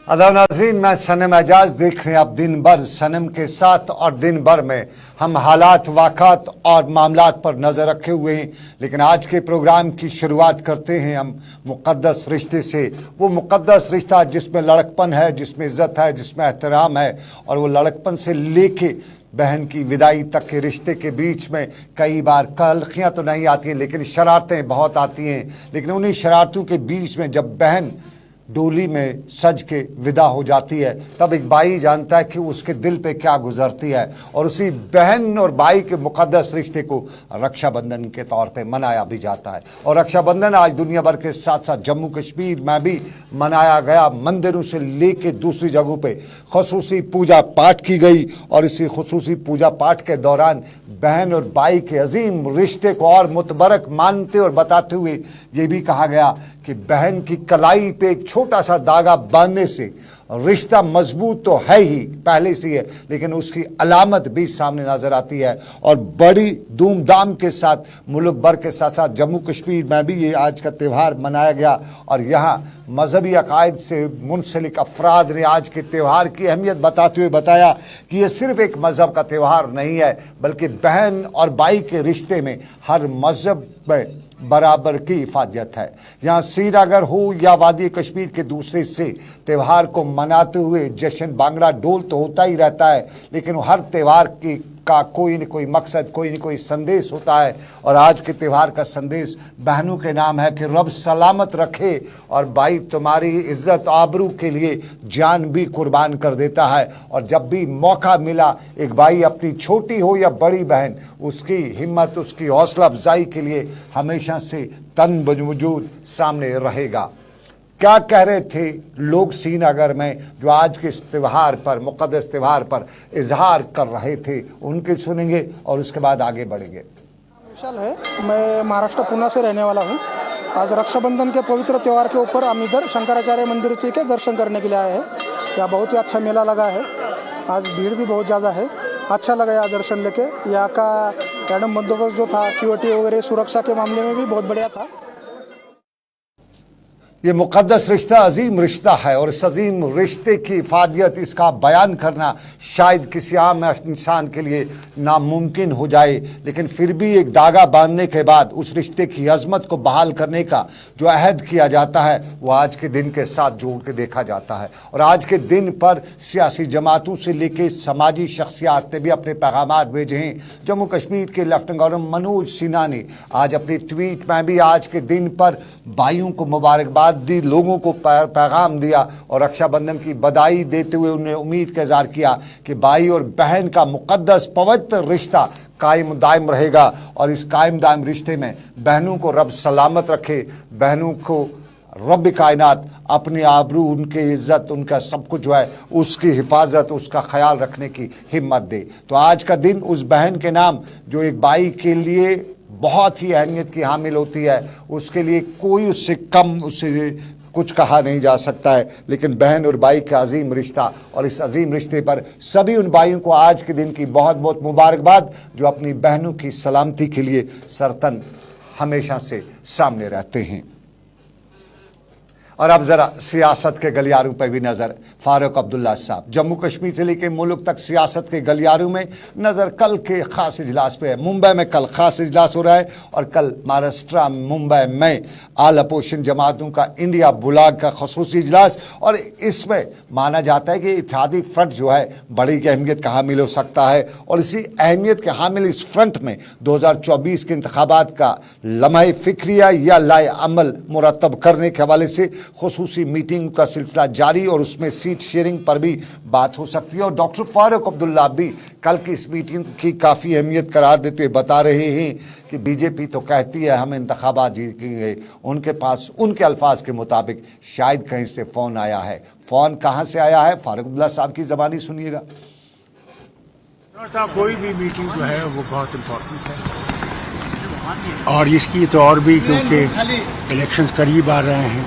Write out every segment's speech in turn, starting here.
अदा नाज़रीन, मैं सनम एजाज देख रहे हैं आप दिन भर सनम के साथ, और दिन भर में हम हालात वाक़ात और मामलात पर नज़र रखे हुए हैं। लेकिन आज के प्रोग्राम की शुरुआत करते हैं हम मुक़द्दस रिश्ते से। वो मुक़द्दस रिश्ता जिसमें लड़कपन है, जिसमें इज़्ज़त है, जिसमें एहतराम है, और वो लड़कपन से लेके बहन की विदाई तक के रिश्ते के बीच में कई बार तल्ख़ियाँ तो नहीं आती हैं, लेकिन शरारतें बहुत आती हैं। लेकिन उन्हीं शरारतों के बीच में जब बहन डोली में सज के विदा हो जाती है, तब एक भाई जानता है कि उसके दिल पे क्या गुजरती है। और उसी बहन और भाई के मुक़द्दस रिश्ते को रक्षाबंधन के तौर पे मनाया भी जाता है। और रक्षाबंधन आज दुनिया भर के साथ साथ जम्मू कश्मीर में भी मनाया गया। मंदिरों से लेके दूसरी जगहों पे ख़ुसूसी पूजा पाठ की गई, और इसी ख़ुसूसी पूजा पाठ के दौरान बहन और भाई के अजीम रिश्ते को और मुतबरक मानते और बताते हुए ये भी कहा गया कि बहन की कलाई पे एक छोटा सा धागा बांधने से रिश्ता मजबूत तो है ही पहले से है, लेकिन उसकी अलामत भी सामने नजर आती है। और बड़ी धूमधाम के साथ मुल्क भर के साथ साथ जम्मू कश्मीर में भी ये आज का त्यौहार मनाया गया। और यहाँ मजहबी अकायद से मुंसलिक अफराद ने आज के त्यौहार की अहमियत बताते हुए बताया कि ये सिर्फ एक मज़हब का त्यौहार नहीं है, बल्कि बहन और भाई के रिश्ते में हर मज़हब में बराबर की इफादियत है। यहाँ श्रीनगर हो या वादी कश्मीर के दूसरे से त्यौहार को मनाते हुए जश्न भांगड़ा ढोल तो होता ही रहता है, लेकिन हर त्यौहार का कोई न कोई मकसद, कोई न कोई संदेश होता है। और आज के त्यौहार का संदेश बहनों के नाम है कि रब सलामत रखे, और भाई तुम्हारी इज्जत आबरू के लिए जान भी कुर्बान कर देता है। और जब भी मौका मिला, एक भाई अपनी छोटी हो या बड़ी बहन, उसकी हिम्मत, उसकी हौसला अफजाई के लिए हमेशा से तन बजूद सामने रहेगा। क्या कह रहे थे लोग श्रीनगर में जो आज के इस त्यौहार पर, मुक़द्दस त्यौहार पर इजहार कर रहे थे, उनके सुनेंगे और उसके बाद आगे बढ़ेंगे। विशाल है, मैं महाराष्ट्र पुणे से रहने वाला हूँ। आज रक्षाबंधन के पवित्र त्यौहार के ऊपर हम इधर शंकराचार्य मंदिर के दर्शन करने के लिए आए हैं। यहाँ बहुत ही अच्छा मेला लगा है, आज भीड़ भी बहुत ज़्यादा है। अच्छा लगा यहाँ दर्शन लेके। यहाँ का मैडम बंदोबस्त जो था, सिक्योरिटी वगैरह सुरक्षा के मामले में भी बहुत बढ़िया था। ये मुक़द्दस रिश्ता अजीम रिश्ता है, और इस अजीम रिश्ते की इफादियत, इसका बयान करना शायद किसी आम इंसान के लिए नामुमकिन हो जाए, लेकिन फिर भी एक धागा बांधने के बाद उस रिश्ते की अजमत को बहाल करने का जो अहद किया जाता है, वो आज के दिन के साथ जोड़ के देखा जाता है। और आज के दिन पर सियासी जमातों से लेकर समाजी शख्सियात ने भी अपने पैगामात भेजे हैं। जम्मू कश्मीर के लेफ्टिनेंट गवर्नर मनोज सिन्हा ने आज अपने ट्वीट में भी आज के दिन पर भाइयों को मुबारकबाद दी, लोगों को पैगाम दिया, और रक्षाबंधन की बधाई देते हुए उन्हें उम्मीद का इज़हार किया कि भाई और बहन का मुक़द्दस पवित्र रिश्ता कायम दायम रहेगा। और इस कायम दायम रिश्ते में बहनों को रब सलामत रखे, बहनों को रब कायनात अपनी आबरू, उनकी इज़्ज़त, उनका सब कुछ जो है उसकी हिफाजत, उसका ख्याल रखने की हिम्मत दे। तो आज का दिन उस बहन के नाम जो एक भाई के लिए बहुत ही अहमियत की हामिल होती है, उसके लिए कोई उससे कम, उससे कुछ कहा नहीं जा सकता है। लेकिन बहन और भाई का अजीम रिश्ता, और इस अजीम रिश्ते पर सभी उन भाइयों को आज के दिन की बहुत बहुत मुबारकबाद जो अपनी बहनों की सलामती के लिए सरतन हमेशा से सामने रहते हैं। और अब ज़रा सियासत के गलियारों पर भी नज़र। फारूक अब्दुल्ला साहब जम्मू कश्मीर से लेकर मुल्क तक सियासत के गलियारों में नज़र कल के ख़ास इजलास पे है। मुंबई में कल ख़ास इजलास हो रहा है, और कल महाराष्ट्र मुंबई में आल अपोजिशन जमातों का इंडिया बुलाग का खसूसी इजलास। और इसमें माना जाता है कि इत्तेहादी फ्रंट जो है बड़ी अहमियत का हामिल हो सकता है, और इसी अहमियत के हामिल इस फ्रंट में 2024 के इंतखाबात का लम्हे फ़िक्रिया या लाए अमल मुरतब करने के हवाले से खुसूसी मीटिंग का सिलसिला जारी, और उसमें सीट शेयरिंग पर भी बात हो सकती है। और डॉक्टर फारूक अब्दुल्ला भी कल की इस मीटिंग की काफ़ी अहमियत करार देते हुए बता रहे हैं कि बीजेपी तो कहती है हम इंतखाबात जीतेंगे, उनके पास उनके अल्फाज के मुताबिक शायद कहीं से फ़ोन आया है। फ़ोन कहाँ से आया है, फारूक अब्दुल्ला साहब की ज़बानी सुनिएगा। कोई भी मीटिंग जो है वो बहुत इम्पोर्टेंट है, और इसकी तो और भी, क्योंकि इलेक्शंस करीब आ रहे हैं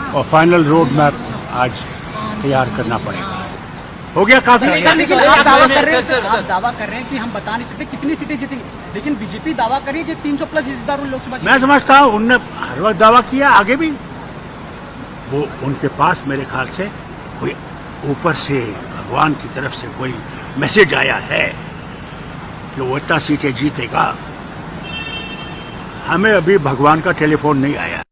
और फाइनल रोड मैप आज तैयार करना पड़ेगा। हो गया काफी। आप दावा कर रहे हैं कि हम बता नहीं सकते कितनी सीटें जीतेंगी, लेकिन बीजेपी दावा कर रही है कि 300 प्लस इस बार लोकसभा। मैं समझता हूँ उनने हर वक्त दावा किया, आगे भी वो उनके पास मेरे ख्याल से कोई ऊपर से भगवान की तरफ से कोई मैसेज आया है कि वो इतना सीटें जीतेगा, हमें अभी भगवान का टेलीफोन नहीं आया।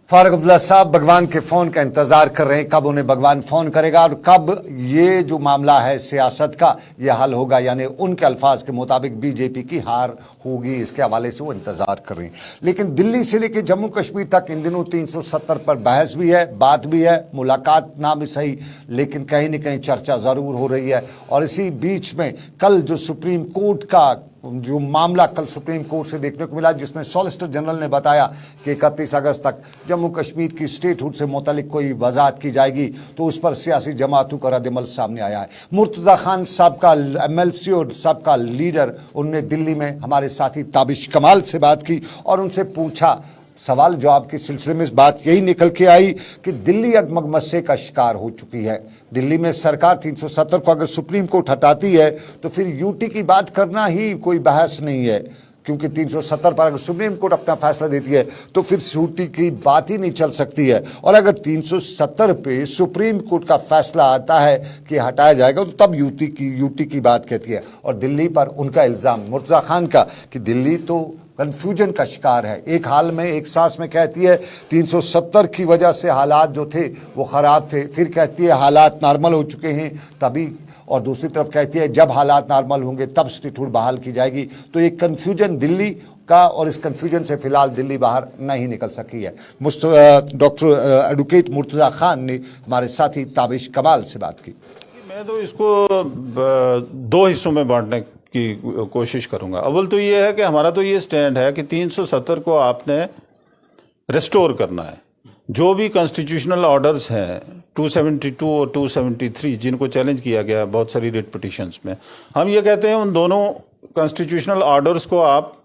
फारूक अब्दुल्ला साहब भगवान के फ़ोन का इंतज़ार कर रहे हैं, कब उन्हें भगवान फ़ोन करेगा और कब ये जो मामला है सियासत का ये हल होगा, यानी उनके अल्फाज के मुताबिक बीजेपी की हार होगी, इसके हवाले से वो इंतज़ार कर रहे हैं। लेकिन दिल्ली से लेकर जम्मू कश्मीर तक इन दिनों 370 पर बहस भी है, बात भी है, मुलाकात ना भी सही, लेकिन कहीं न कहीं चर्चा ज़रूर हो रही है। और इसी बीच में कल जो सुप्रीम कोर्ट का जो मामला कल सुप्रीम कोर्ट से देखने को मिला, जिसमें सॉलिसिटर जनरल ने बताया कि 31 अगस्त तक जम्मू कश्मीर की स्टेटहुड से मुतल्लिक कोई वजाहत की जाएगी, तो उस पर सियासी जमातों का रद्दअमल सामने आया है। मुर्तज़ा खान साहब का MLC और सबका लीडर, उनने दिल्ली में हमारे साथी ताबिश कमाल से बात की और उनसे पूछा, सवाल जवाब के सिलसिले में इस बात यही निकल के आई कि दिल्ली अब मगमस्से का शिकार हो चुकी है। दिल्ली में सरकार 370 को अगर सुप्रीम कोर्ट हटाती है तो फिर यूटी की बात करना ही कोई बहस नहीं है, क्योंकि 370 पर अगर सुप्रीम कोर्ट अपना फैसला देती है तो फिर यूटी की बात ही नहीं चल सकती है। और अगर 370 पे सुप्रीम कोर्ट का फैसला आता है कि हटाया जाएगा तो तब यूटी की बात कहती है। और दिल्ली पर उनका इल्ज़ाम मुर्तज़ा खान का कि दिल्ली तो कन्फ्यूजन का शिकार है। एक हाल में एक सांस में कहती है 370 की वजह से हालात जो थे वो ख़राब थे, फिर कहती है हालात नॉर्मल हो चुके हैं तभी, और दूसरी तरफ कहती है जब हालात नॉर्मल होंगे तब स्टेटहुड बहाल की जाएगी। तो एक कन्फ्यूजन दिल्ली का, और इस कन्फ्यूजन से फिलहाल दिल्ली बाहर नहीं निकल सकी है। डॉक्टर एडवोकेट मुर्तज़ा खान ने हमारे साथी ताबिश कमाल से बात की। मैं तो इसको दो हिस्सों में बांटने की कोशिश करूंगा। अव्वल तो ये है कि हमारा तो ये स्टैंड है कि 370 को आपने रिस्टोर करना है। जो भी कॉन्स्टिट्यूशनल ऑर्डर्स हैं 272 और 273 जिनको चैलेंज किया गया बहुत सारी रिट पिटिशंस में, हम ये कहते हैं उन दोनों कॉन्स्टिट्यूशनल ऑर्डर्स को आप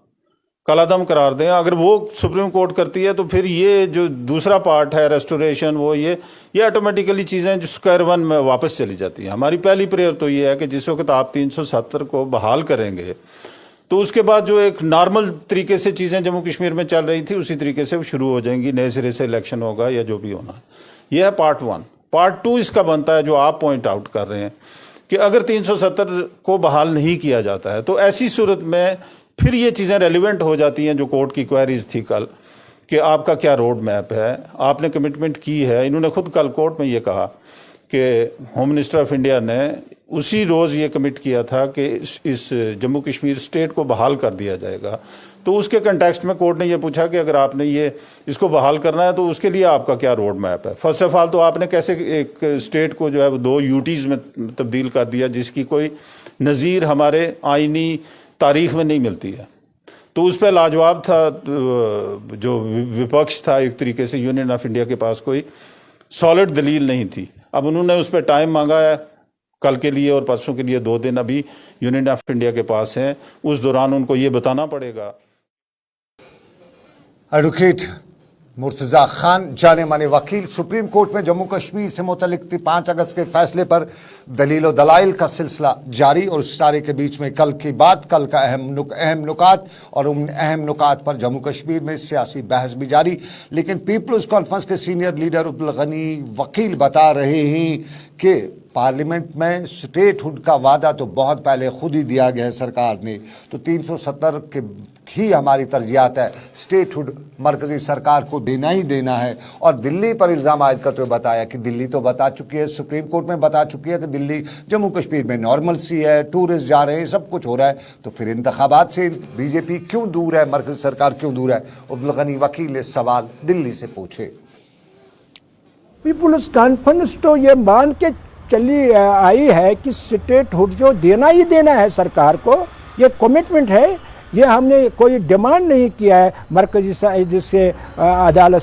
कलादम करार दें। अगर वो सुप्रीम कोर्ट करती है तो फिर ये जो दूसरा पार्ट है रेस्टोरेशन, वो ये ऑटोमेटिकली चीज़ें जो स्क्वायर वन में वापस चली जाती हैं। हमारी पहली प्रेयर तो ये है कि जिस वक्त आप 370 को बहाल करेंगे तो उसके बाद जो एक नॉर्मल तरीके से चीज़ें जम्मू कश्मीर में चल रही थी उसी तरीके से वो शुरू हो जाएंगी, नए सिरे से इलेक्शन होगा या जो भी होना है। यह है पार्ट 1। पार्ट 2 इसका बनता है जो आप पॉइंट आउट कर रहे हैं कि अगर 370 को बहाल नहीं किया जाता है तो ऐसी सूरत में फिर ये चीज़ें रेलिवेंट हो जाती हैं जो कोर्ट की क्वेरीज थी कल, कि आपका क्या रोड मैप है, आपने कमिटमेंट की है। इन्होंने खुद कल कोर्ट में ये कहा कि होम मिनिस्टर ऑफ इंडिया ने उसी रोज़ ये कमिट किया था कि इस जम्मू कश्मीर स्टेट को बहाल कर दिया जाएगा। तो उसके कंटेक्स्ट में कोर्ट ने ये पूछा कि अगर आपने इसको बहाल करना है तो उसके लिए आपका क्या रोड मैप है। फर्स्ट ऑफ ऑल तो आपने कैसे एक स्टेट को जो है वो 2 यूटीज़ में तब्दील कर दिया जिसकी कोई नज़ीर हमारे आइनी तारीख में नहीं मिलती है। तो उस पर लाजवाब था जो विपक्ष था, एक तरीके से यूनियन ऑफ इंडिया के पास कोई सॉलिड दलील नहीं थी। अब उन्होंने उस पर टाइम मांगा है कल के लिए और परसों के लिए 2 दिन अभी यूनियन ऑफ इंडिया के पास हैं, उस दौरान उनको ये बताना पड़ेगा। एडवोकेट मुर्तज़ा खान जाने माने वकील, सुप्रीम कोर्ट में जम्मू कश्मीर से मुतल्लिक 5 अगस्त के फैसले पर दलील व दलाइल का सिलसिला जारी, और उस सारे के बीच में कल की बात, कल का अहम नुकात, और उन अहम नुकात पर जम्मू कश्मीर में सियासी बहस भी जारी। लेकिन पीपल्स कॉन्फ्रेंस के सीनियर लीडर अब्दुल गनी वकील बता रहे हैं कि पार्लियामेंट में स्टेटहुड का वादा तो बहुत पहले खुद ही दिया गया है सरकार ने, तो 370 के ही हमारी तरजीहात है, स्टेटहुड मरकजी सरकार को देना ही देना है। और दिल्ली पर इल्ज़ाम आयद करते हुए बताया कि दिल्ली तो बता चुकी है, सुप्रीम कोर्ट में बता चुकी है कि दिल्ली जम्मू कश्मीर में नॉर्मल सी है, टूरिस्ट जा रहे हैं, सब कुछ हो रहा है, तो फिर इंतखाबात से बीजेपी क्यों दूर है, मरकजी सरकार क्यों दूर है। अब्दुल गनी वकील इस सवाल दिल्ली से पूछे। पीपुल्स कॉन्फ्रेंस तो ये मान के चली आई है कि स्टेटहुड जो देना ही देना है सरकार को, ये कमिटमेंट है, ये हमने कोई डिमांड नहीं किया है मरकजी से अदालत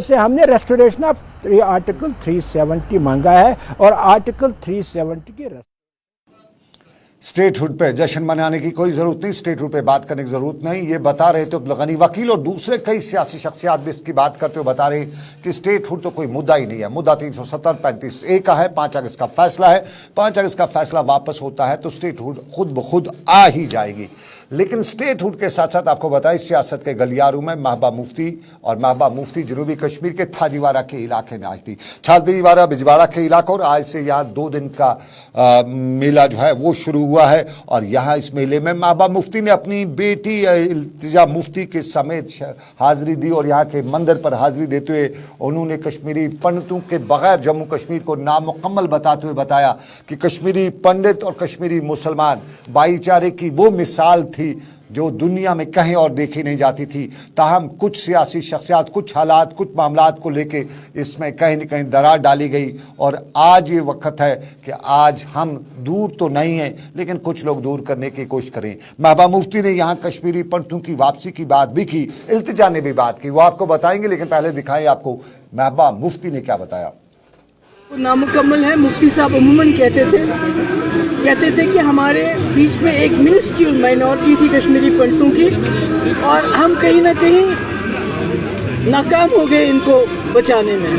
से हमने रेस्टोरेशन ऑफ आर्टिकल 370 मांगा है और आर्टिकल 370 की स्टेटहुड पे जश्न मनाने की कोई ज़रूरत नहीं, स्टेटहुड पे बात करने की ज़रूरत नहीं, ये बता रहे थे अब्दुल गनी वकील। और दूसरे कई सियासी शख्सियात भी इसकी बात करते हुए बता रहे कि स्टेटहुड तो कोई मुद्दा ही नहीं है, मुद्दा 370-35A का है, 5 अगस्त का फैसला है, 5 अगस्त का फैसला वापस होता है तो स्टेटहुड खुद ब खुद आ ही जाएगी। लेकिन स्टेट हुड के साथ साथ आपको बताएं सियासत के गलियारों में महबूबा मुफ्ती और महबूबा मुफ्ती जनूबी कश्मीर के थाजीवारा के इलाके में आज थी। थाजीवारा बिजवाड़ा के इलाका और आज से यहाँ 2 दिन का मेला जो है वो शुरू हुआ है और यहाँ इस मेले में महबूबा मुफ्ती ने अपनी बेटी इल्तिजा मुफ्ती के समेत हाजिरी दी और यहाँ के मंदिर पर हाजिरी देते हुए उन्होंने कश्मीरी पंडितों के बगैर जम्मू कश्मीर को नामुकम्मल बताते हुए बताया कि कश्मीरी पंडित और कश्मीरी मुसलमान भाईचारे की वो मिसाल थी जो दुनिया में कहीं और देखी नहीं जाती थी। ताहम कुछ सियासी शख्सियात, कुछ हालात, कुछ मामलात को लेके इसमें कहीं न कहीं दरार डाली गई और आज ये वक्त है कि आज हम दूर तो नहीं हैं लेकिन कुछ लोग दूर करने की कोशिश करें। महबूबा मुफ्ती ने यहाँ कश्मीरी पंडितों की वापसी की बात भी की, इल्तिजा ने भी बात की, वो आपको बताएंगे, लेकिन पहले दिखाएं आपको महबूबा मुफ्ती ने क्या बताया। नामुकम्मल है। मुफ्ती साहब अमूमन कहते थे कि हमारे बीच में एक मिनिस्ट्रियल माइनॉरिटी थी कश्मीरी पंडितों की और हम कहीं ना कहीं नाकाम हो गए इनको बचाने में।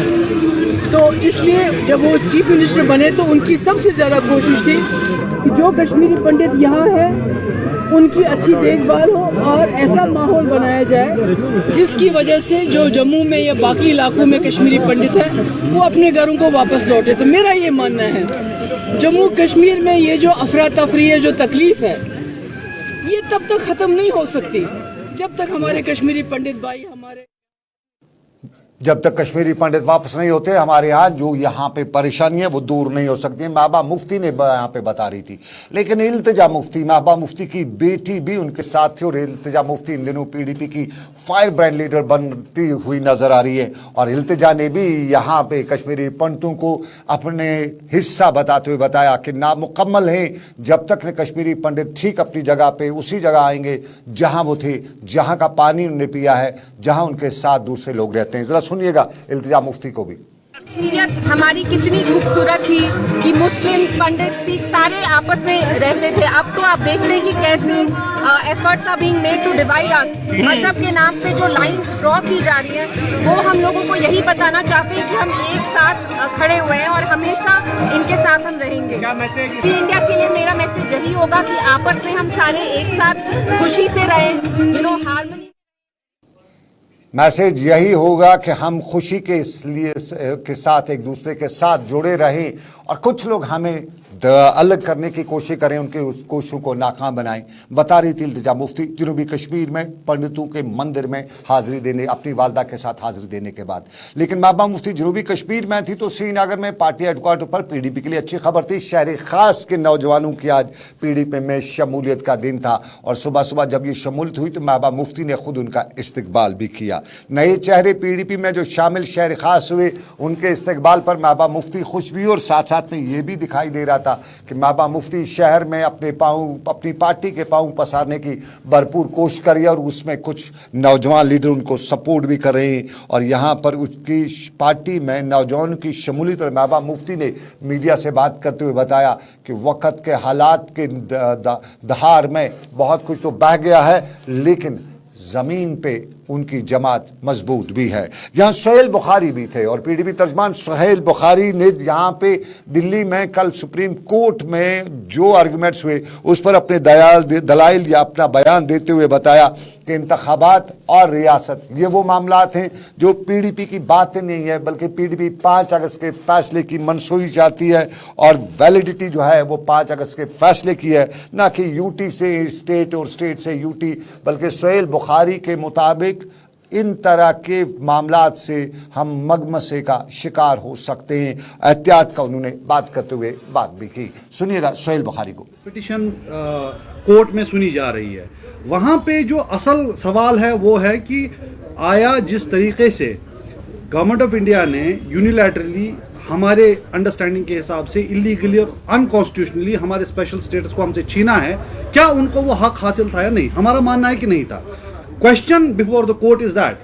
तो इसलिए जब वो चीफ मिनिस्टर बने तो उनकी सबसे ज़्यादा कोशिश थी कि जो कश्मीरी पंडित यहाँ हैं उनकी अच्छी देखभाल हो और ऐसा माहौल बनाया जाए जिसकी वजह से जो जम्मू में या बाकी इलाकों में कश्मीरी पंडित हैं वो अपने घरों को वापस लौटे। तो मेरा ये मानना है जम्मू कश्मीर में ये जो अफरा तफरी है, जो तकलीफ है, ये तब तक ख़त्म नहीं हो सकती जब तक हमारे कश्मीरी पंडित भाई जब तक कश्मीरी पंडित वापस नहीं होते हमारे यहाँ जो यहाँ पे परेशानी है वो दूर नहीं हो सकती है। महबूबा मुफ्ती ने यहाँ पे बता रही थी, लेकिन इल्तिजा मुफ्ती, महबूबा मुफ्ती की बेटी भी उनके साथ थी और इल्तिजा मुफ्ती इन दिनों पीडीपी की फायर ब्रांड लीडर बनती हुई नजर आ रही है और इल्तिजा ने भी यहाँ पे कश्मीरी पंडितों को अपने हिस्सा बताते हुए बताया कि नामुकम्मल हैं जब तक न कश्मीरी पंडित ठीक अपनी जगह पे उसी जगह आएंगे जहाँ वो थे, जहाँ का पानी उन्होंने पिया है, जहाँ उनके साथ दूसरे लोग रहते हैं। जरा सुनिएगा इल्तिजा मुफ्ती को भी। कश्मीरियत हमारी कितनी खूबसूरत थी कि मुस्लिम, पंडित, सिख सारे आपस में रहते थे। अब तो आप देखते हैं कि कैसे efforts are being made to divide us. मजहब के नाम पे जो लाइंस ड्रॉ की जा रही है वो हम लोगों को यही बताना चाहते हैं कि हम एक साथ खड़े हुए हैं और हमेशा इनके साथ हम रहेंगे। फ्री इंडिया के लिए मेरा मैसेज यही होगा कि आपस में हम सारे एक साथ खुशी से रहें, हार्मनी। मैसेज यही होगा कि हम खुशी के साथ एक दूसरे के साथ जुड़े रहें और कुछ लोग हमें अलग करने की कोशिश करें, उनके उस कोशिशों को नाकाम बनाएं। बता रही थी इल्तिजा मुफ्ती जनूबी कश्मीर में पंडितों के मंदिर में हाजिरी देने, अपनी वालदा के साथ हाजिरी देने के बाद। लेकिन महबूबा मुफ्ती जनूबी कश्मीर में थी तो श्रीनगर में पार्टी हेडक्वार्टर पर पीडीपी के लिए अच्छी खबर थी। शहर खास के नौजवानों की आज पीडीपी में शमूलियत का दिन था और सुबह सुबह जब ये शमूलियत हुई तो महबूबा मुफ्ती ने खुद उनका इस्तकबाल भी किया। नए चेहरे पीडीपी में जो शामिल शहर खास हुए उनके इस्तकबाल पर महबूबा मुफ्ती खुश भी और साथ साथ में ये भी दिखाई दे रहा था कि महबूबा मुफ्ती शहर में अपनी पार्टी के पांव पसारने की भरपूर कोशिश करी और उसमें कुछ नौजवान लीडर उनको सपोर्ट भी कर रहे हैं और यहाँ पर उसकी पार्टी में नौजवानों की शमूलियत। और महबूबा मुफ्ती ने मीडिया से बात करते हुए बताया कि वक्त के हालात के दहार में बहुत कुछ तो बह गया है लेकिन ज़मीन पे उनकी जमात मजबूत भी है। यहाँ सुहेल बुखारी भी थे और पीडीपी तर्जमान सुहेल बुखारी ने यहाँ पे दिल्ली में कल सुप्रीम कोर्ट में जो आर्गूमेंट्स हुए उस पर अपने दलाइल या अपना बयान देते हुए बताया कि इंतखाबात और रियासत ये वो मामलात हैं जो पीडीपी की बातें नहीं है बल्कि पीडीपी 5 अगस्त के फैसले की मनसूई चाहती है और वैलिडिटी जो है वो 5 अगस्त के फैसले की है, ना कि यूटी से स्टेट और स्टेट से यूटी। बल्कि सुहेल बुखारी के मुताबिक इन तरह के मामलात से हम मगमसे का शिकार हो सकते हैं। एहतियात का उन्होंने बात करते हुए बात भी की। सुनिएगा सुहेल बुखारी को। पिटीशन कोर्ट में सुनी जा रही है, वहाँ पे जो असल सवाल है वो है कि आया जिस तरीके से गवर्नमेंट ऑफ इंडिया ने यूनिलैटरली हमारे अंडरस्टैंडिंग के हिसाब से इलीगली और अनकॉन्स्टिट्यूशनली हमारे स्पेशल स्टेटस को हमसे छीना है, क्या उनको वो हक हासिल था या नहीं? हमारा मानना है कि नहीं था। Question before the court is that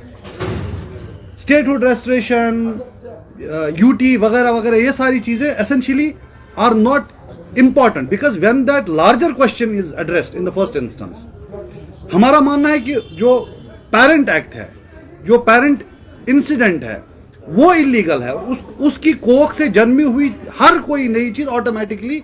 statehood restoration, UT वगैरह वगैरह ये सारी चीजें essentially are not important because when that larger question is addressed in the first instance, हमारा मानना है कि जो parent act है, जो parent incident है, वो illegal है। उसकी कोख से जन्मी हुई हर कोई नई चीज automatically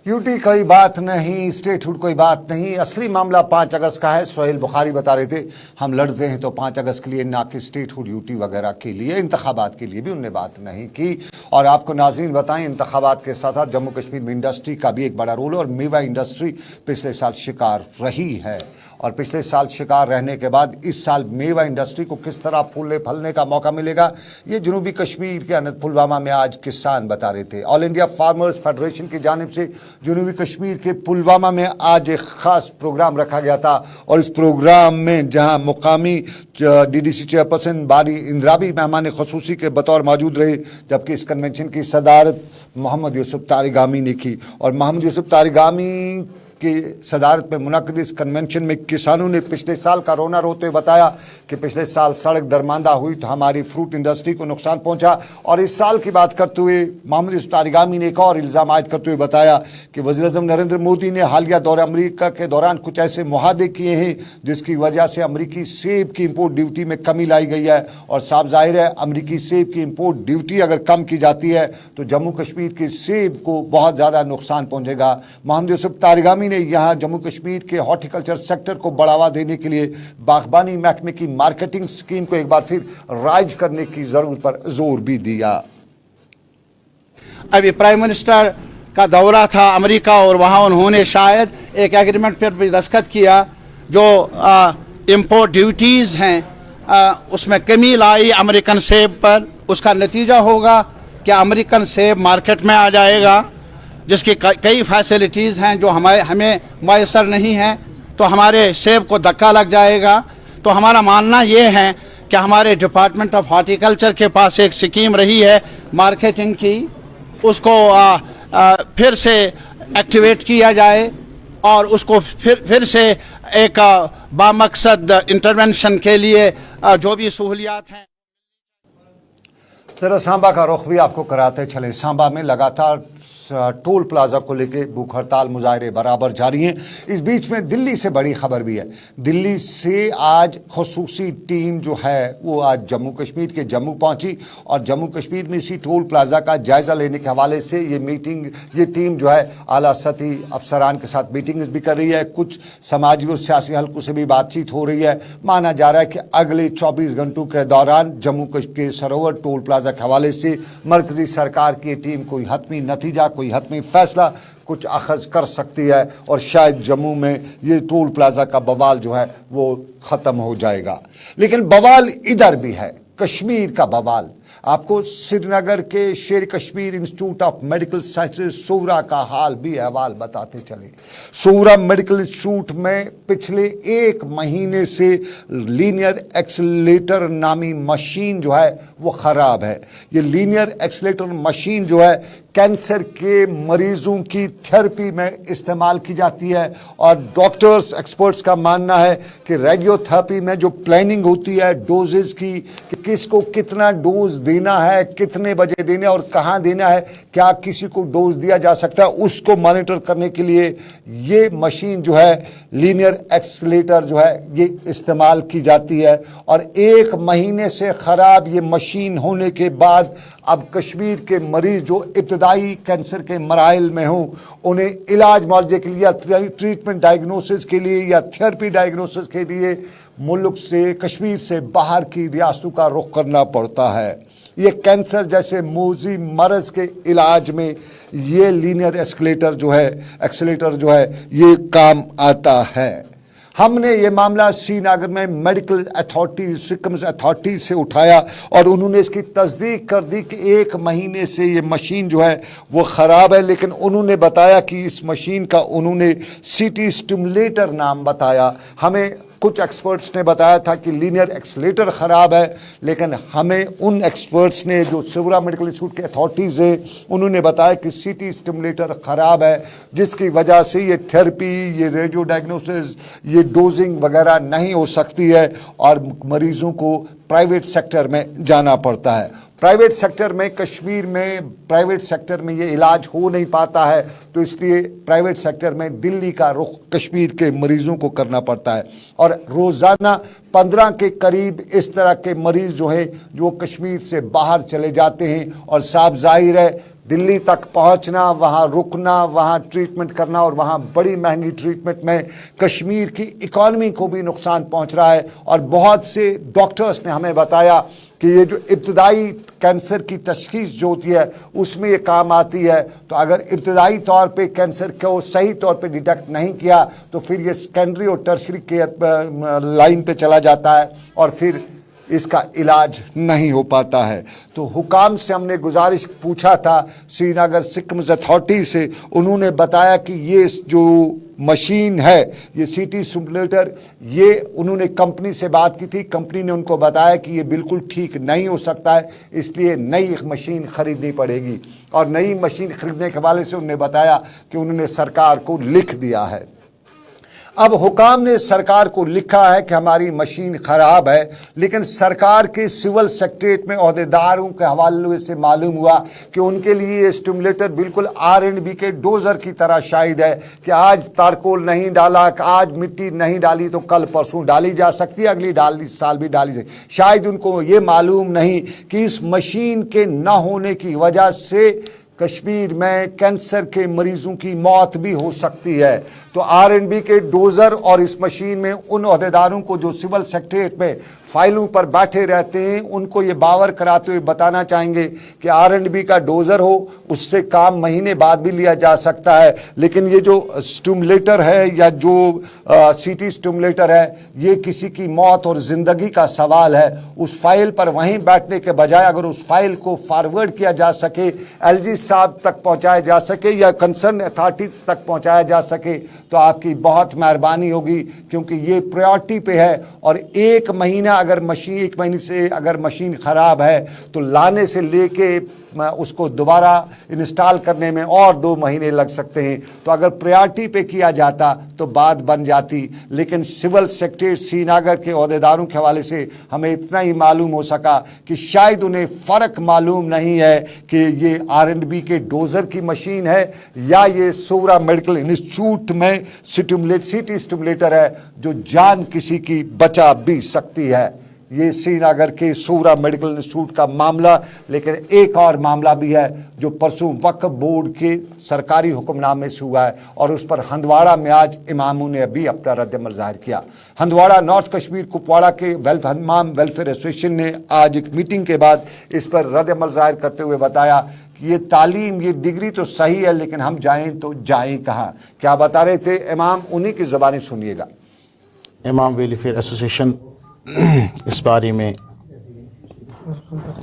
यूटी कोई बात नहीं, स्टेटहुड कोई बात नहीं, असली मामला 5 अगस्त का है। सोहेल बुखारी बता रहे थे हम लड़ते हैं तो 5 अगस्त के लिए, ना कि स्टेटहुड यूटी वगैरह के लिए, इंतखाबात के लिए भी उनने बात नहीं की। और आपको नाज़रीन बताएं, इंतखाबात के साथ साथ जम्मू कश्मीर में इंडस्ट्री का भी एक बड़ा रोल है और मेवा इंडस्ट्री पिछले साल शिकार रही है और पिछले साल शिकार रहने के बाद इस साल मेवा इंडस्ट्री को किस तरह फूलने फलने का मौका मिलेगा, ये जनूबी कश्मीर के अनंत पुलवामा में आज किसान बता रहे थे। ऑल इंडिया फार्मर्स फेडरेशन की जानिब से जनूबी कश्मीर के पुलवामा में आज एक ख़ास प्रोग्राम रखा गया था और इस प्रोग्राम में जहां मुकामी डीडीसी चेयरपर्सन बारी इंद्राबी मेहमान ख़ुसूसी के बतौर मौजूद रहे, जबकि इस कन्वेंशन की सदारत मोहम्मद यूसुफ तारिगामी ने की। और मोहम्मद यूसुफ तारिगामी की सदारत में मुनक़िद इस कन्वेंशन में किसानों ने पिछले साल का रोना रोते हुए बताया कि पिछले साल सड़क दरमांदा हुई तो हमारी फ्रूट इंडस्ट्री को नुकसान पहुंचा। और इस साल की बात करते हुए मोहम्मद यूसुफ तारिगामी ने एक और इल्ज़ाम आयद करते हुए बताया कि वज़ीर-ए-आज़म नरेंद्र मोदी ने हालिया दौरे अमरीका के दौरान कुछ ऐसे मुआहदे किए हैं जिसकी वजह से अमरीकी सेब की इम्पोर्ट ड्यूटी में कमी लाई गई है और साफ जाहिर है अमरीकी सेब की इम्पोर्ट ड्यूटी अगर कम की जाती है तो जम्मू कश्मीर के सेब को बहुत ज़्यादा नुकसान पहुँचेगा। मोहम्मद यूसुफ तारिगामी ने यहाँ जम्मू कश्मीर के हॉर्टिकल्चर सेक्टर को बढ़ावा देने के लिए बागबानी महकमे की मार्केटिंग स्कीम को एक बार फिर राइज करने की जरूरत पर जोर भी दिया। अभी प्राइम मिनिस्टर का दौरा था अमेरिका और वहाँ उन्होंने शायद एक एग्रीमेंट पर भी दस्तखत किया जो इंपोर्ट ड्यूटीज़ हैं उसमें कमी लाई अमेरिकन सेब पर। उसका नतीजा होगा कि अमेरिकन सेब मार्केट में आ जाएगा जिसकी कई फैसिलिटीज़ हैं जो हमें मैसर नहीं हैं, तो हमारे सेब को धक्का लग जाएगा। तो हमारा मानना ये है कि हमारे डिपार्टमेंट ऑफ हॉर्टिकल्चर के पास एक स्कीम रही है मार्केटिंग की, उसको फिर से एक्टिवेट किया जाए और उसको फिर से एक बामकसद इंटरवेंशन के लिए जो भी सहूलियात हैं। जरा सांबा का रुख भी आपको कराते चले। सांबा में लगातार टोल प्लाजा को लेके भूख हड़ताल मुजाहरे बराबर जारी हैं। इस बीच में दिल्ली से बड़ी खबर भी है। दिल्ली से आज खसूसी टीम जो है वो आज जम्मू कश्मीर के जम्मू पहुंची और जम्मू कश्मीर में इसी टोल प्लाजा का जायज़ा लेने के हवाले से ये टीम जो है आला सतही अफसरान के साथ मीटिंग्स भी कर रही है। कुछ समाजी और सियासी हलकों से भी बातचीत हो रही है। माना जा रहा है कि अगले 24 घंटों के दौरान जम्मू के सरोवर टोल प्लाजा के हवाले से मरकजी सरकार की टीम कोई हतमी नतीजा, कोई हतमी फैसला कुछ अखज़ कर सकती है और शायद जम्मू में ये टोल प्लाजा का बवाल जो है वो ख़त्म हो जाएगा। लेकिन बवाल इधर भी है, कश्मीर का बवाल। आपको श्रीनगर के Sher Kashmir institute of medical sciences Soura का हाल भी अहवाल बताते चले। सोवरा मेडिकल इंस्टीट्यूट में पिछले 1 महीने से लीनियर एक्सेलेटर नामी मशीन जो है वो ख़राब है। ये लीनियर एक्सेलेटर मशीन जो है कैंसर के मरीज़ों की थेरेपी में इस्तेमाल की जाती है और डॉक्टर्स एक्सपर्ट्स का मानना है कि रेडियोथेरेपी में जो प्लानिंग होती है डोजेज की, कि किसको कितना डोज देना है, कितने बजे देना है और कहाँ देना है, क्या किसी को डोज दिया जा सकता है, उसको मॉनिटर करने के लिए ये मशीन जो है लीनियर एक्सेलेटर जो है ये इस्तेमाल की जाती है। और 1 महीने से ख़राब ये मशीन होने के बाद अब कश्मीर के मरीज़ जो इब्तदाई कैंसर के मराइल में हों उन्हें इलाज मुआवजे के लिए या ट्रीटमेंट डायग्नोसिस के लिए या थेरेपी डायग्नोसिस के लिए मुल्क से कश्मीर से बाहर की रियासतों का रुख करना पड़ता है। ये कैंसर जैसे मोज़ी मरज़ के इलाज में ये लीनियर एक्सेलेटर जो है ये काम आता है। हमने ये मामला श्रीनगर में मेडिकल अथॉरिटी सिक्किम्स अथॉरिटी से उठाया और उन्होंने इसकी तस्दीक कर दी कि 1 महीने से ये मशीन जो है वो ख़राब है। लेकिन उन्होंने बताया कि इस मशीन का उन्होंने सीटी स्टिमुलेटर नाम बताया। हमें कुछ एक्सपर्ट्स ने बताया था कि लीनियर एक्सेलेटर ख़राब है, लेकिन हमें उन एक्सपर्ट्स ने जो सोवरा मेडिकल इंस्टीट्यूट के अथॉरिटीज़ हैं उन्होंने बताया कि सीटी स्टिमुलेटर ख़राब है जिसकी वजह से ये थेरेपी, ये रेडियो डायग्नोसिस, ये डोजिंग वगैरह नहीं हो सकती है और मरीज़ों को प्राइवेट सेक्टर में जाना पड़ता है। प्राइवेट सेक्टर में कश्मीर में प्राइवेट सेक्टर में ये इलाज हो नहीं पाता है तो इसलिए प्राइवेट सेक्टर में दिल्ली का रुख कश्मीर के मरीज़ों को करना पड़ता है। और रोज़ाना 15 के करीब इस तरह के मरीज़ जो हैं जो कश्मीर से बाहर चले जाते हैं और साफ जाहिर है दिल्ली तक पहुंचना, वहां रुकना, वहां ट्रीटमेंट करना और वहां बड़ी महंगी ट्रीटमेंट में कश्मीर की इकॉनमी को भी नुकसान पहुंच रहा है। और बहुत से डॉक्टर्स ने हमें बताया कि ये जो इब्तदाई कैंसर की तशखीस जो होती है उसमें ये काम आती है। तो अगर इब्तदाई तौर पे कैंसर को सही तौर पे डिटेक्ट नहीं किया तो फिर ये सेकेंडरी और टर्शरी केयर लाइन पे चला जाता है और फिर इसका इलाज नहीं हो पाता है। तो हुकाम से हमने गुजारिश पूछा था श्रीनगर सिक्किम्स अथॉरिटी से, उन्होंने बताया कि ये जो मशीन है, ये सीटी सिमुलेटर, ये उन्होंने कंपनी से बात की थी, कंपनी ने उनको बताया कि ये बिल्कुल ठीक नहीं हो सकता है, इसलिए नई मशीन ख़रीदनी पड़ेगी। और नई मशीन ख़रीदने के हवाले से उन्होंने बताया कि उन्होंने सरकार को लिख दिया है। अब हुकाम ने सरकार को लिखा है कि हमारी मशीन ख़राब है, लेकिन सरकार के सिविल सेक्रेटरीट में अहदेदारों के हवाले से मालूम हुआ कि उनके लिए ये स्टिमुलेटर बिल्कुल R&B के डोज़र की तरह शायद है कि आज तारकोल नहीं डाला, आज मिट्टी नहीं डाली तो कल परसों डाली जा सकती है, अगली साल भी डाली जाए। शायद उनको ये मालूम नहीं कि इस मशीन के न होने की वजह से कश्मीर में कैंसर के मरीजों की मौत भी हो सकती है। तो R&B के डोज़र और इस मशीन में उन अहदेदारों को जो सिविल सेक्रेटरीट में फाइलों पर बैठे रहते हैं, उनको ये बावर कराते हुए बताना चाहेंगे कि R&B का डोज़र हो, उससे काम महीने बाद भी लिया जा सकता है, लेकिन ये जो स्टिमुलेटर है या जो सीटी स्टिमुलेटर है, ये किसी की मौत और ज़िंदगी का सवाल है। उस फाइल पर वहीं बैठने के बजाय अगर उस फाइल को फॉरवर्ड किया जा सके, LG साहब तक पहुंचाया जा सके या कंसर्न अथॉरिटीज तक पहुंचाया जा सके तो आपकी बहुत मेहरबानी होगी, क्योंकि ये प्रायोरिटी पे है। और एक महीने से अगर मशीन ख़राब है तो लाने से लेके उसको दोबारा इंस्टॉल करने में और 2 महीने लग सकते हैं। तो अगर प्रायोरिटी पे किया जाता तो बात बन जाती, लेकिन सिविल सेक्रेटरी श्रीनगर के अहदेदारों के हवाले से हमें इतना ही मालूम हो सका कि शायद उन्हें फ़र्क मालूम नहीं है कि ये R&B के डोज़र की मशीन है या ये सोवरा मेडिकल इंस्टीट्यूट में सीटी स्टिमुलेटर है जो जान किसी की बचा भी सकती है। ये श्रीनगर के सोवरा मेडिकल इंस्टीट्यूट का मामला। लेकिन एक और मामला भी है जो परसों वक्फ बोर्ड के सरकारी हुक्मनामे से हुआ है और उस पर हंदवाड़ा में आज इमामों ने अभी अपना रद्द-ए-अमल ज़ाहिर किया। हंदवाड़ा नॉर्थ कश्मीर कुपवाड़ा के हमाम वेलफेयर एसोसिएशन ने आज एक मीटिंग के बाद इस पर रद्द-ए-अमल ज़ाहिर करते हुए बताया कि ये तालीम, ये डिग्री तो सही है, लेकिन हम जाएं तो जाएं कहाँ। क्या बता रहे थे इमाम, उन्हीं की ज़बानी सुनिएगा। इमाम वेलफेयर एसोसिएशन इस बारे में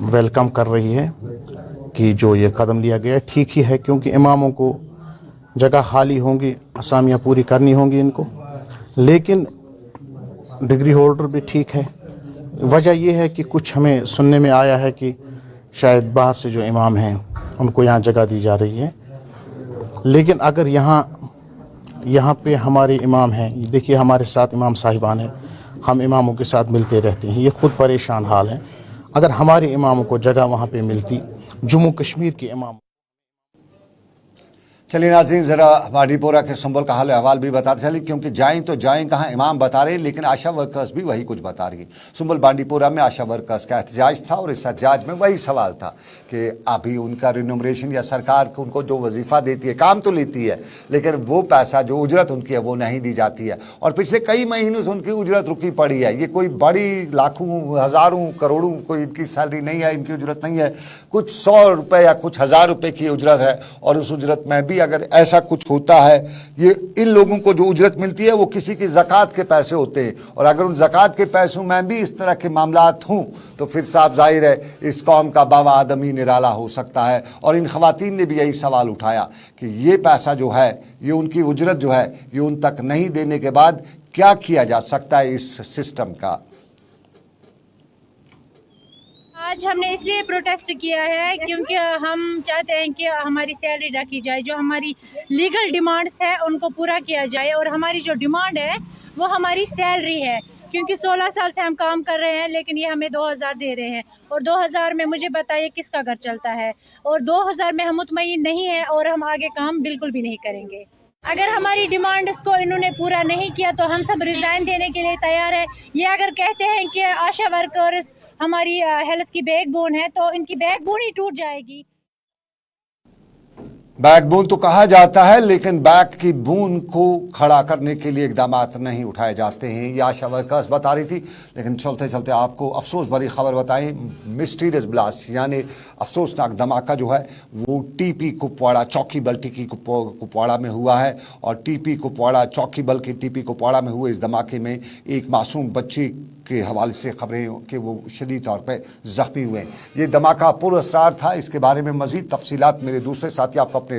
वेलकम कर रही है कि जो ये कदम लिया गया ठीक ही है, क्योंकि इमामों को जगह खाली होंगी, असामियाँ पूरी करनी होंगी इनको, लेकिन डिग्री होल्डर भी ठीक है। वजह यह है कि कुछ हमें सुनने में आया है कि शायद बाहर से जो इमाम हैं उनको यहाँ जगह दी जा रही है, लेकिन अगर यहाँ पे हमारे इमाम हैं, देखिए हमारे साथ इमाम साहिबान हैं, हम इमामों के साथ मिलते रहते हैं, ये खुद परेशान हाल हैं। अगर हमारे इमामों को जगह वहाँ पे मिलती, जम्मू कश्मीर के इमाम। चलिए नाज़रीन, ज़रा बांडीपोरा के संबल का हाल अहवाल भी बताते चलिए, क्योंकि जाएं तो जाएं कहाँ, इमाम बता रहे, लेकिन आशा वर्कर्स भी वही कुछ बता रही है। संबल बांडीपोरा में आशा वर्कर्स का एहतजाज था और इस एहतजाज में वही सवाल था कि अभी उनका रिन्यूमरेशन या सरकार को उनको जो वजीफ़ा देती है, काम तो लेती है, लेकिन वो पैसा जो उजरत उनकी है वो नहीं दी जाती है। और पिछले कई महीनों से उनकी उजरत रुकी पड़ी है। ये कोई बड़ी लाखों, हज़ारों, करोड़ों कोई इनकी सैलरी नहीं है, इनकी उजरत नहीं है, कुछ 100 रुपये या कुछ 1000 रुपये की उजरत है। और उस उजरत में भी अगर ऐसा कुछ होता है, ये इन लोगों को जो उजरत मिलती है वो किसी की ज़कात के पैसे होते हैं, और अगर उन ज़कात के पैसों में भी इस तरह के मामलात हों तो फिर साफ जाहिर है इस कौम का बाबा आदमी निराला हो सकता है। और इन ख़वातीन ने भी यही सवाल उठाया कि ये पैसा जो है, ये उनकी उजरत जो है, ये उन तक नहीं देने के बाद क्या किया जा सकता है इस सिस्टम का। आज हमने इसलिए प्रोटेस्ट किया है क्योंकि हम चाहते हैं कि हमारी सैलरी रखी जाए, जो हमारी लीगल डिमांड्स है उनको पूरा किया जाए, और हमारी जो डिमांड है वो हमारी सैलरी है, क्योंकि 16 साल से हम काम कर रहे हैं, लेकिन ये हमें 2000 दे रहे हैं, और 2000 में मुझे बताइए किसका घर चलता है, और 2000 में हम मुतमईन नहीं है और हम आगे काम बिल्कुल भी नहीं करेंगे। अगर हमारी डिमांड्स को इन्होंने पूरा नहीं किया तो हम सब रिज़ाइन देने के लिए तैयार है। ये अगर कहते हैं कि आशा वर्कर्स हमारी हेल्थ की बैकबोन है, तो इनकी बैकबोन ही टूट जाएगी। बैकबोन तो कहा जाता है, लेकिन बैक की बोन को खड़ा करने के लिए इकदाम नहीं उठाए जाते हैं। ये आशा वर्कर्स बता रही थी। लेकिन चलते चलते आपको अफसोस भरी खबर बताएं, मिस्टीरियस ब्लास्ट यानी अफसोसनाक धमाका जो है वो टीपी कुपवाड़ा चौकी बल टीपी कुपवाड़ा में हुआ है। और टीपी कुपवाड़ा चौकी बल के टीपी कुपवाड़ा में हुए इस धमाके में एक मासूम बच्चे के हवाले से खबरें कि वो शदीद तौर पे ज़ख्मी हुए हैं। ये धमाका पुरअसरार था। इसके बारे में मज़ीद तफसीलात मेरे दूसरे साथी आपको अपने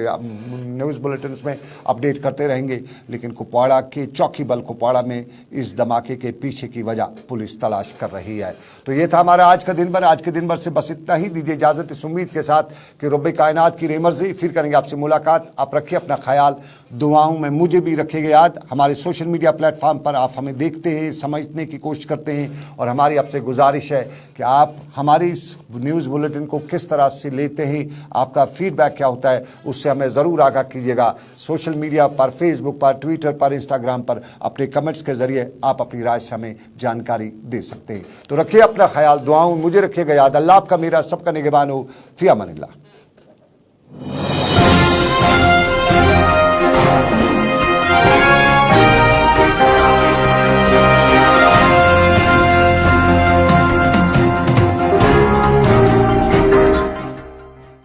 न्यूज़ बुलेटिन में अपडेट करते रहेंगे। लेकिन कुपवाड़ा के चौकी बल कुपवाड़ा में इस धमाके के पीछे की वजह पुलिस तलाश कर रही है। तो ये था हमारा आज का दिन भर। आज के दिन भर से बस इतना ही। दीजिए इजाज़त इस उम्मीद के साथ कि रब्बे कायनात की रेमर्जी फिर करेंगे आपसे मुलाकात। आप रखिए अपना ख्याल, दुआओं में मुझे भी रखिएगा याद। हमारे सोशल मीडिया प्लेटफॉर्म पर आप हमें देखते हैं, समझने की कोशिश करते हैं, और हमारी आपसे गुजारिश है कि आप हमारी इस न्यूज़ बुलेटिन को किस तरह से लेते हैं, आपका फीडबैक क्या होता है, उससे हमें ज़रूर आगाह कीजिएगा। सोशल मीडिया पर, फेसबुक पर, ट्विटर पर, इंस्टाग्राम पर अपने कमेंट्स के ज़रिए आप अपनी राय से हमें जानकारी दे सकते हैं। तो रखिए अपना ख्याल, दुआओं मुझे रखिएगा याद। अल्लाह आपका मेरा सबका निगहबान हो। फ़ी अमानिल्लाह।